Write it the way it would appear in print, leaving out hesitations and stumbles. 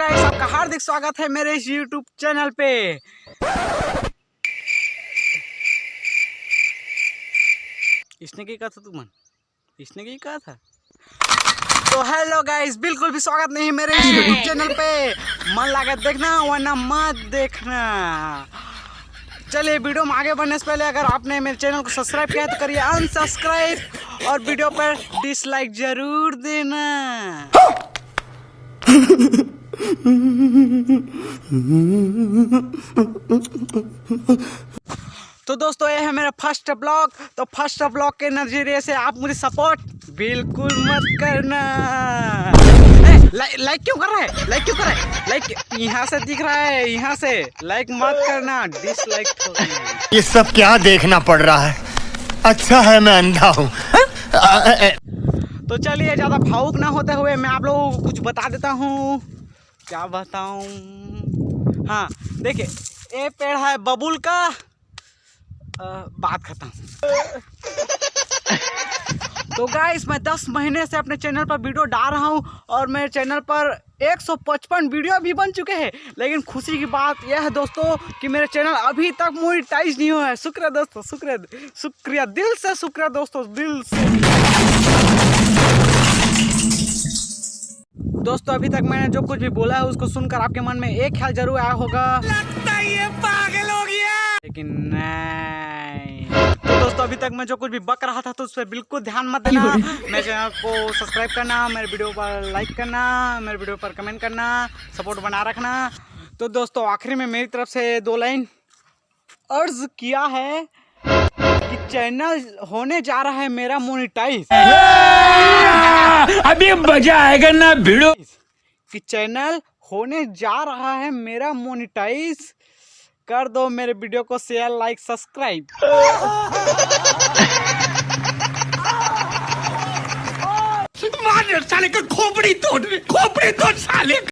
Guys, आपका हार्दिक स्वागत है मेरे इस YouTube चैनल पे। इसने क्या कहा था तुमन? इसने क्या कहा था? तो हेलो गाइस, बिल्कुल भी स्वागत नहीं मेरे इस YouTube चैनल पे। मन लगा देखना वरना मत देखना। चलिए वीडियो में आगे बढ़ने से पहले अगर आपने मेरे चैनल को सब्सक्राइब किया है तो करिए अनसब्सक्राइब और वीडियो पर डिसलाइक जरूर देना। तो दोस्तों ये है मेरा फर्स्ट ब्लॉग। तो फर्स्ट ब्लॉग के नजरिए से आप मुझे सपोर्ट बिल्कुल मत करना। लाइक क्यों कर रहा है? लाइक क्यों कर रहा है? लाइक यहाँ से दिख रहा है, यहाँ से लाइक मत करना, डिसलाइक ठोकना। ये सब क्या देखना पड़ रहा है? अच्छा है मैं अंधा हूँ। तो चलिए ज्यादा भावुक ना होते हुए मैं आप लोगों को कुछ बता देता हूँ। क्या बताऊँ? हाँ देखिए, ये पेड़ है बबूल का। बात खत्म। तो गाइस मैं 10 महीने से अपने चैनल पर वीडियो डाल रहा हूँ और मेरे चैनल पर 155 वीडियो भी बन चुके हैं। लेकिन खुशी की बात यह है दोस्तों कि मेरे चैनल अभी तक मोनेटाइज नहीं हुआ है। शुक्रिया दोस्तों, शुक्रिया दिल से, शुक्रिया दोस्तों दिल से। दोस्तों अभी तक मैंने जो कुछ भी बोला है उसको सुनकर आपके मन में एक ख्याल जरूर आया होगा, लगता है ये पागल हो गया। लेकिन नहीं। तो दोस्तों अभी तक मैं जो कुछ भी बक रहा था तो उस पर बिल्कुल ध्यान मत देना। मेरे चैनल को सब्सक्राइब करना, मेरे वीडियो पर लाइक करना, मेरे वीडियो पर कमेंट करना, सपोर्ट बना रखना। तो दोस्तों आखिरी में मेरी तरफ से 2 लाइन अर्ज किया है कि चैनल होने जा रहा है मेरा मोनेटाइज। अभी मजा आएगा ना वीडियो। कि चैनल होने जा रहा है मेरा मोनेटाइज। कर दो मेरे वीडियो को शेयर, लाइक, सब्सक्राइब। साले का खोपड़ी तोड़ साले।